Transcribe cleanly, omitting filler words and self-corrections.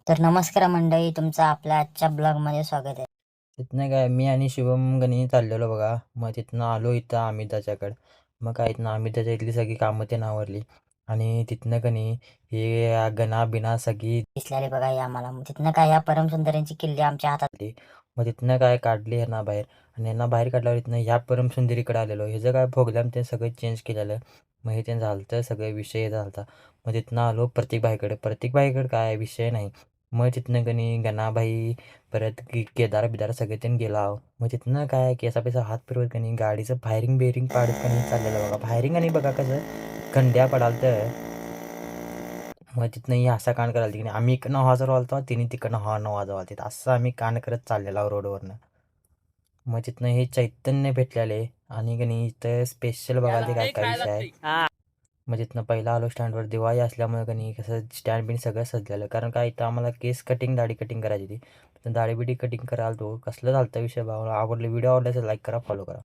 तर नमस्कार मंडळी, तुमचं आपल्या आजच्या ब्लॉगमध्ये स्वागत आहे. तिथनं काय मी आणि शुभम गणी चाललेलो बघा. मग तिथनं आलो इथं अमिताच्याकडं. मग काय इथनं अमिताच्या इथली सगळी कामं ते आवरली आणि तिथनं कणी हे गणा बिना सगळी दिसलेले बघा हे आम्हाला. मग तिथनं काय या परमसुंदरींची किल्ली आमच्या हातात. आली. मग तिथनं काय काढली ह्यांना बाहेर आणि ह्यांना बाहेर काढल्यावर इथनं ह्या परमसुंदरीकडे आलेलो. ह्याचं काय प्रोग्राम ते सगळं चेंज केलेलं. मग हे ते झालं तर सगळे विषय झाला. मग तिथनं आलो प्रत्येक बाईकडे काय विषय नाही. मग तिथनं कणी गणाबाई परत केदार बिदार सगळे त्यांनी गेला. मग तिथनं काय केसा पेसा हात फिरवत कणी गाडीचं फायरिंग बेरिंग पाडत कणी चाललेलं बघा. फायरिंग आणि बघा कसं खंड्या पडाल तर मग तिथनं ही असा कांड करायला की नाही आम्ही इकडनं हॉर्न वाजवतो तिने तिकडनं हॉर्न वाजवते असं आम्ही कांड करत चाललेलो रोडवरनं. मग तिथनं हे चैतन्य भेटलेले आणि की नाही इथं स्पेशल बघायला ते काय काय विषय आहे. मग तिथनं पहिला आलो स्टँडवर दिवाळी असल्यामुळे का नाही कसं स्टँड बिन सगळं सजलेलं कारण काय इथं आम्हाला केस कटिंग दाढी कटिंग करायची होती. दाढी बिडी कटिंग करायला तो कसलं झालं विषय भावा आवडलं व्हिडिओ आवडला लाईक करा फॉलो करा.